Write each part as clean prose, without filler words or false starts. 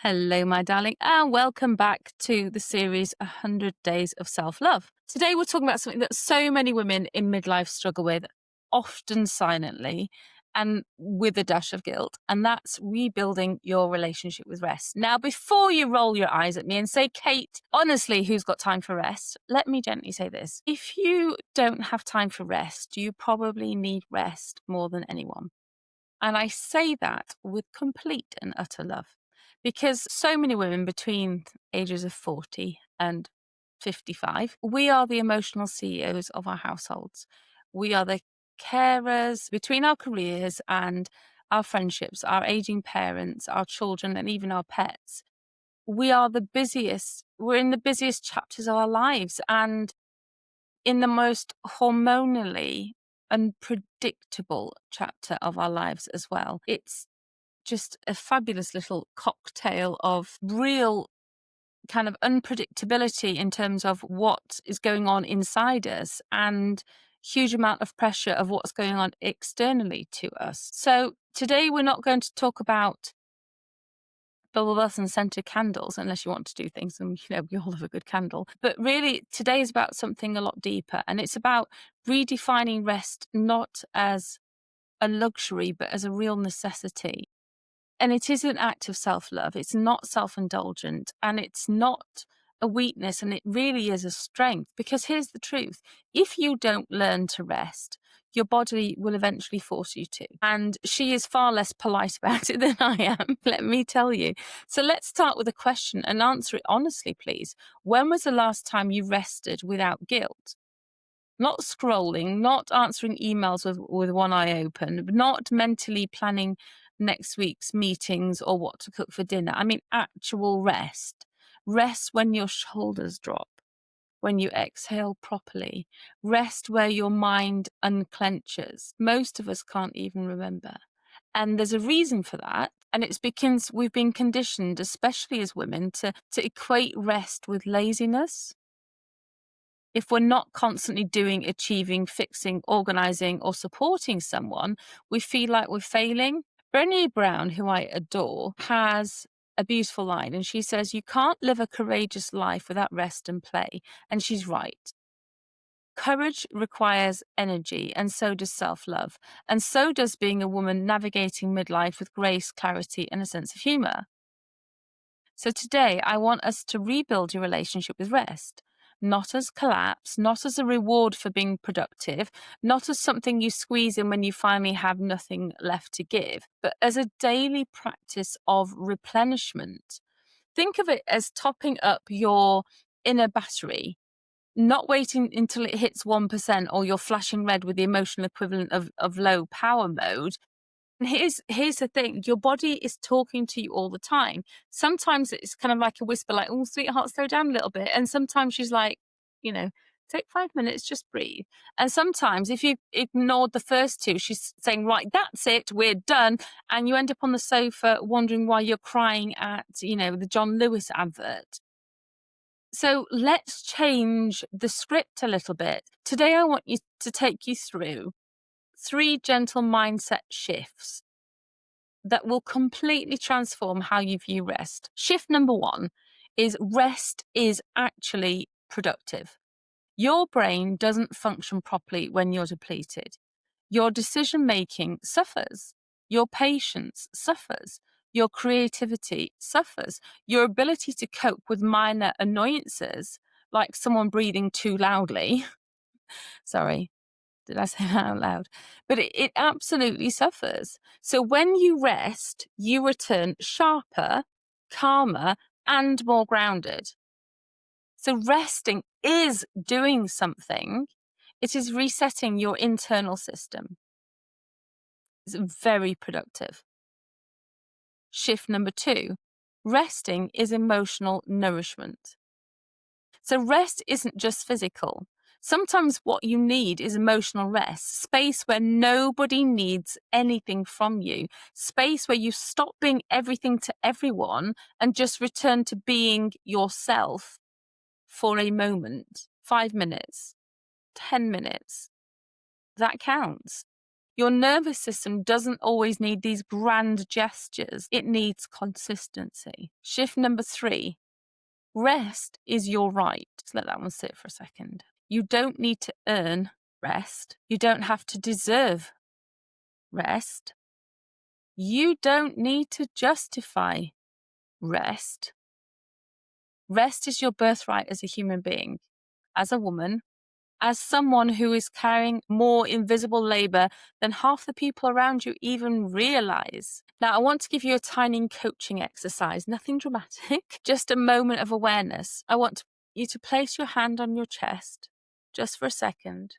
Hello, my darling, and welcome back to the series 100 Days of Self-Love. Today, we're talking about something that so many women in midlife struggle with, often silently and with a dash of guilt, and that's rebuilding your relationship with rest. Now, before you roll your eyes at me and say, Kate, honestly, who's got time for rest? Let me gently say this. If you don't have time for rest, you probably need rest more than anyone. And I say that with complete and utter love because so many women between ages of 40 and 55, we are the emotional CEOs of our households. We are the carers between our careers and our friendships, our aging parents, our children, and even our pets. We are the busiest, we're in the busiest chapters of our lives and in the most hormonally unpredictable chapter of our lives as well. It's just a fabulous little cocktail of real kind of unpredictability in terms of what is going on inside us and huge amount of pressure of what's going on externally to us. So today we're not going to talk about bubble bath and scented candles, unless you want to do things, and we all have a good candle. But really, today is about something a lot deeper, and it's about redefining rest not as a luxury, but as a real necessity. And it is an act of self-love. It's not self-indulgent, and it's not a weakness, and it really is a strength. Because here's the truth. If you don't learn to rest, your body will eventually force you to. And she is far less polite about it than I am, let me tell you. So let's start with a question and answer it honestly, please. When was the last time you rested without guilt? Not scrolling, not answering emails with one eye open, not mentally planning next week's meetings or what to cook for dinner. I mean, actual rest. Rest when your shoulders drop, when you exhale properly. Rest where your mind unclenches. Most of us can't even remember. And there's a reason for that. And it's because we've been conditioned, especially as women, to equate rest with laziness. If we're not constantly doing, achieving, fixing, organizing, or supporting someone, we feel like we're failing. Brené Brown, who I adore, has a beautiful line, and she says, "You can't live a courageous life without rest and play." And she's right. Courage requires energy, and so does self-love. And so does being a woman navigating midlife with grace, clarity, and a sense of humor. So today, I want us to rebuild your relationship with rest, not as collapse, not as a reward for being productive, not as something you squeeze in when you finally have nothing left to give, but as a daily practice of replenishment. Think of it as topping up your inner battery, not waiting until it hits 1% or you're flashing red with the emotional equivalent of low power mode. And here's the thing, your body is talking to you all the time. Sometimes it's kind of like a whisper, like, "Oh, sweetheart, slow down a little bit." And sometimes she's like, "Take 5 minutes, just breathe." And sometimes if you ignored the first two, she's saying, "Right, that's it, we're done." And you end up on the sofa wondering why you're crying at, the John Lewis advert. So let's change the script a little bit. Today, I want you to take you through 3 gentle mindset shifts that will completely transform how you view rest. Shift number 1 is rest is actually productive. Your brain doesn't function properly when you're depleted. Your decision making suffers. Your patience suffers. Your creativity suffers. Your ability to cope with minor annoyances, like someone breathing too loudly. Sorry, did I say that out loud? But it absolutely suffers. So when you rest, you return sharper, calmer, and more grounded. So resting is doing something. It is resetting your internal system. It's very productive. Shift number 2, resting is emotional nourishment. So rest isn't just physical. Sometimes what you need is emotional rest, space where nobody needs anything from you, space where you stop being everything to everyone and just return to being yourself for a moment, 5 minutes, 10 minutes. That counts. Your nervous system doesn't always need these grand gestures. It needs consistency. Shift number 3, rest is your right. Just let that one sit for a second. You don't need to earn rest. You don't have to deserve rest. You don't need to justify rest. Rest is your birthright as a human being, as a woman, as someone who is carrying more invisible labor than half the people around you even realize. Now, I want to give you a tiny coaching exercise, nothing dramatic, just a moment of awareness. I want you to place your hand on your chest just for a second.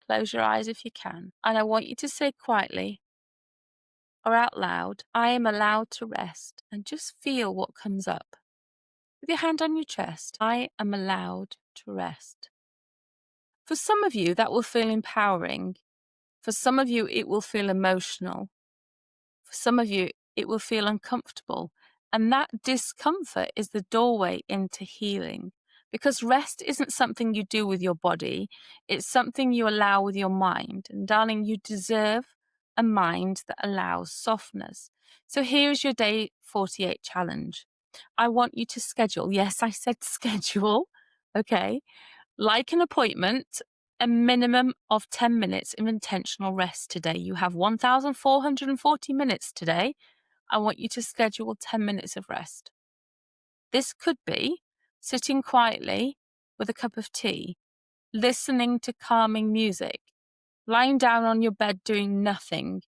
Close your eyes if you can. And I want you to say quietly or out loud, I am allowed to rest, and just feel what comes up. With your hand on your chest, I am allowed to rest. For some of you, that will feel empowering. For some of you, it will feel emotional. For some of you, it will feel uncomfortable. And that discomfort is the doorway into healing. Because rest isn't something you do with your body, it's something you allow with your mind. And darling, you deserve a mind that allows softness. So here is your day 48 challenge. I want you to schedule. Yes, I said schedule. Okay. Like an appointment, a minimum of 10 minutes of intentional rest today. You have 1,440 minutes today. I want you to schedule 10 minutes of rest. This could be sitting quietly with a cup of tea, listening to calming music, lying down on your bed doing nothing,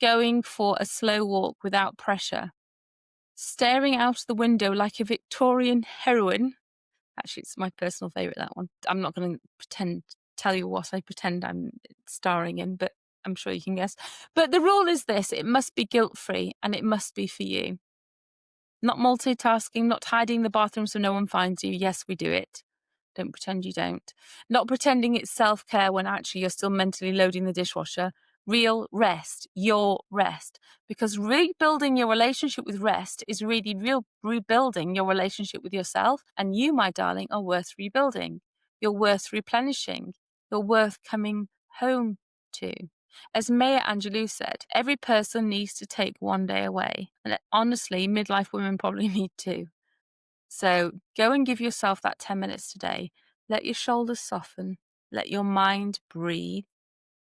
going for a slow walk without pressure, staring out the window like a Victorian heroine. Actually, it's my personal favourite, that one. I'm not going to tell you what I pretend I'm starring in, but I'm sure you can guess. But the rule is this, it must be guilt-free and it must be for you. Not multitasking, not hiding in the bathroom so no one finds you. Yes, we do it. Don't pretend you don't. Not pretending it's self-care when actually you're still mentally loading the dishwasher. Real rest, your rest. Because rebuilding your relationship with rest is really rebuilding your relationship with yourself. And you, my darling, are worth rebuilding. You're worth replenishing. You're worth coming home to. As Maya Angelou said, every person needs to take one day away. And honestly, midlife women probably need to. So go and give yourself that 10 minutes today. Let your shoulders soften. Let your mind breathe.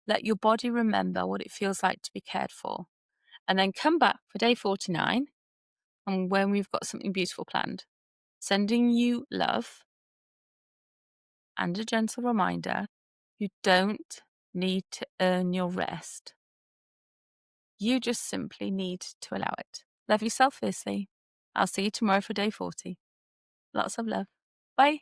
Let your body remember what it feels like to be cared for. And then come back for day 49 and when we've got something beautiful planned. Sending you love and a gentle reminder, you don't need to earn your rest. You just simply need to allow it. Love yourself fiercely. I'll see you tomorrow for day 40. Lots of love. Bye.